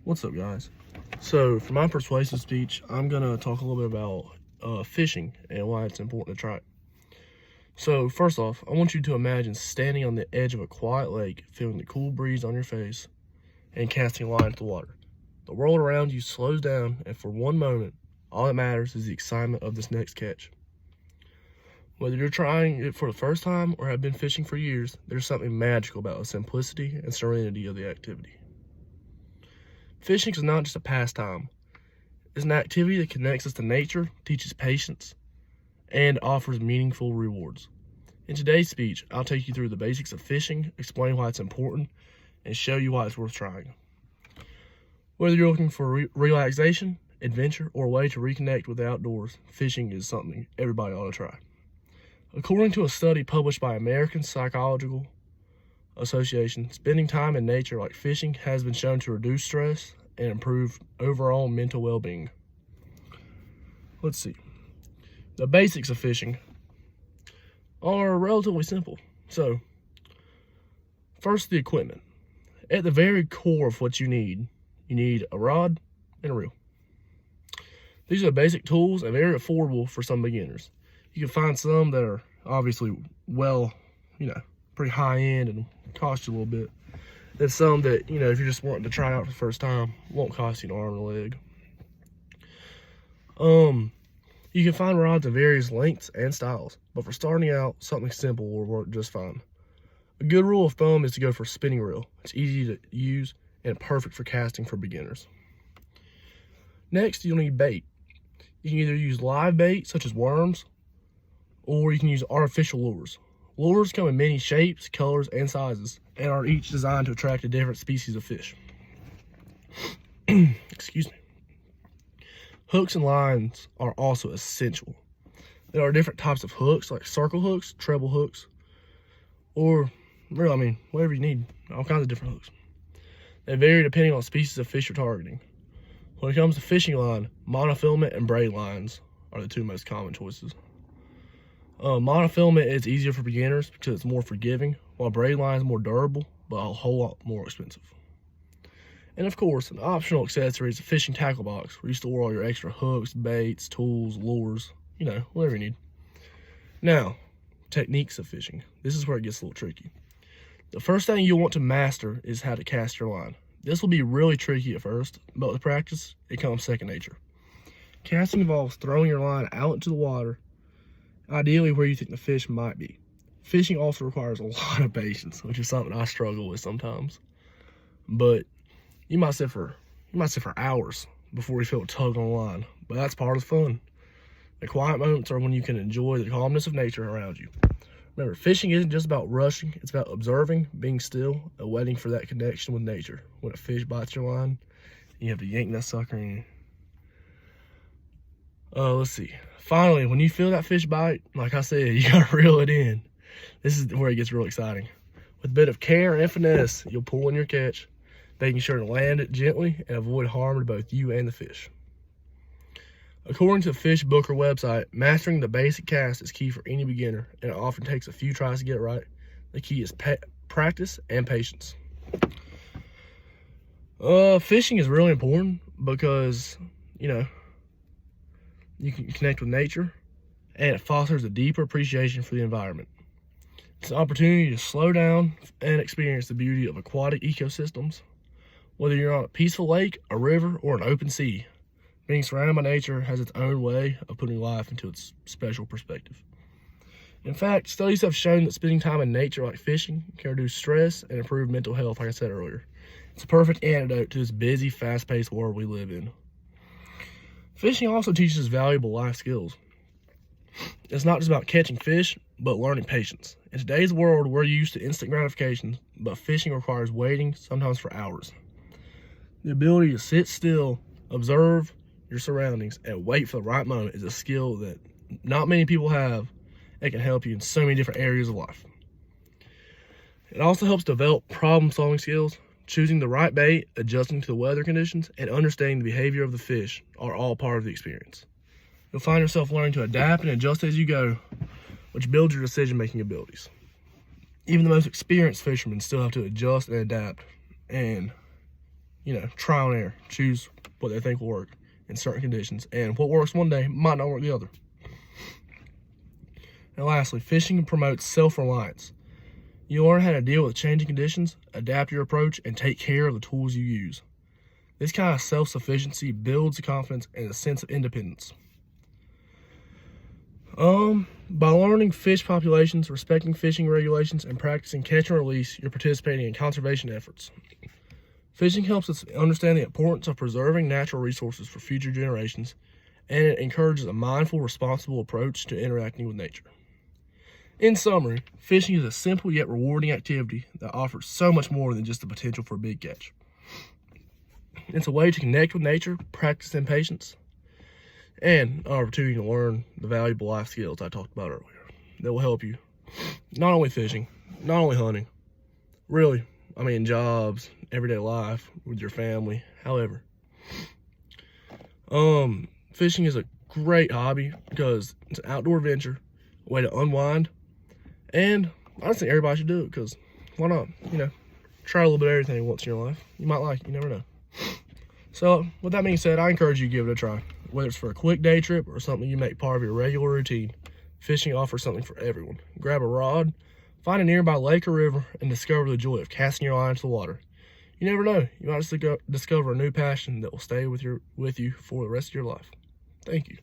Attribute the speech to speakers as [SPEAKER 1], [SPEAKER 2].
[SPEAKER 1] What's up, guys? So for my persuasive speech, I'm gonna talk a little bit about fishing and why it's important to try it. So first off, I want you to imagine standing on the edge of a quiet lake, feeling the cool breeze on your face, and casting a line into the water. The world around you slows down, and for one moment, all that matters is the excitement of this next catch. Whether you're trying it for the first time or have been fishing for years, there's something magical about the simplicity and serenity of the activity. Fishing is not just a pastime. It's an activity that connects us to nature, teaches patience, and offers meaningful rewards. In today's speech, I'll take you through the basics of fishing, explain why it's important, and show you why it's worth trying. Whether you're looking for relaxation, adventure, or a way to reconnect with the outdoors, fishing is something everybody ought to try. According to a study published by American Psychological Association, spending time in nature like fishing has been shown to reduce stress and improve overall mental well-being. Let's see. The basics of fishing are relatively simple. So, first, the equipment. At the very core of what you need a rod and a reel. These are basic tools and very affordable for some beginners. You can find some that are obviously pretty high end and cost you a little bit. There's some that, if you're just wanting to try out for the first time, won't cost you an arm and a leg. You can find rods of various lengths and styles, but for starting out, something simple will work just fine. A good rule of thumb is to go for a spinning reel. It's easy to use and perfect for casting for beginners. Next, you'll need bait. You can either use live bait, such as worms, or you can use artificial lures. Lures come in many shapes, colors, and sizes, and are each designed to attract a different species of fish. Excuse me. Hooks and lines are also essential. There are different types of hooks, like circle hooks, treble hooks, or whatever you need, all kinds of different hooks. They vary depending on the species of fish you're targeting. When it comes to fishing line, monofilament and braid lines are the two most common choices. Monofilament is easier for beginners because it's more forgiving, while braid line is more durable, but a whole lot more expensive. And of course, an optional accessory is a fishing tackle box, where you store all your extra hooks, baits, tools, lures, whatever you need. Now, techniques of fishing. This is where it gets a little tricky. The first thing you'll want to master is how to cast your line. This will be really tricky at first, but with practice, it comes second nature. Casting involves throwing your line out into the water, ideally where you think the fish might be. Fishing also requires a lot of patience, which is something I struggle with sometimes. But you might sit for hours before you feel a tug on the line, but that's part of the fun. The quiet moments are when you can enjoy the calmness of nature around you. Remember, fishing isn't just about rushing, it's about observing, being still, and waiting for that connection with nature. When a fish bites your line, you have to yank that sucker in. Let's see. Finally, when you feel that fish bite, like I said, you gotta reel it in. This is where it gets real exciting. With a bit of care and finesse, you'll pull in your catch, making sure to land it gently and avoid harm to both you and the fish. According to the Fish Booker website, mastering the basic cast is key for any beginner, and it often takes a few tries to get it right. The key is practice and patience. Fishing is really important because, you can connect with nature, and it fosters a deeper appreciation for the environment. It's an opportunity to slow down and experience the beauty of aquatic ecosystems. Whether you're on a peaceful lake, a river, or an open sea, being surrounded by nature has its own way of putting life into its special perspective. In fact, studies have shown that spending time in nature like fishing can reduce stress and improve mental health, like I said earlier. It's a perfect antidote to this busy, fast-paced world we live in. Fishing also teaches valuable life skills. It's not just about catching fish, but learning patience. In today's world, we're used to instant gratification, but fishing requires waiting, sometimes for hours. The ability to sit still, observe your surroundings, and wait for the right moment is a skill that not many people have and can help you in so many different areas of life. It also helps develop problem-solving skills. Choosing the right bait, adjusting to the weather conditions, and understanding the behavior of the fish are all part of the experience. You'll find yourself learning to adapt and adjust as you go, which builds your decision-making abilities. Even the most experienced fishermen still have to adjust and adapt, and trial and error. Choose what they think will work in certain conditions. And what works one day might not work the other. And lastly, fishing promotes self-reliance. You learn how to deal with changing conditions, adapt your approach, and take care of the tools you use. This kind of self-sufficiency builds confidence and a sense of independence. By learning fish populations, respecting fishing regulations, and practicing catch and release, you're participating in conservation efforts. Fishing helps us understand the importance of preserving natural resources for future generations, and it encourages a mindful, responsible approach to interacting with nature. In summary, fishing is a simple yet rewarding activity that offers so much more than just the potential for a big catch. It's a way to connect with nature, practice patience, and an opportunity to learn the valuable life skills I talked about earlier that will help you not only fishing, not only hunting, really, jobs, everyday life with your family, however. Fishing is a great hobby because it's an outdoor adventure, a way to unwind, and I just think everybody should do it because why not? Try a little bit of everything once in your life. You might like it, you never know. So, with that being said, I encourage you to give it a try. Whether it's for a quick day trip or something you make part of your regular routine, fishing offers something for everyone. Grab a rod, find a nearby lake or river, and discover the joy of casting your line into the water. You never know, you might just discover a new passion that will stay with you for the rest of your life. Thank you.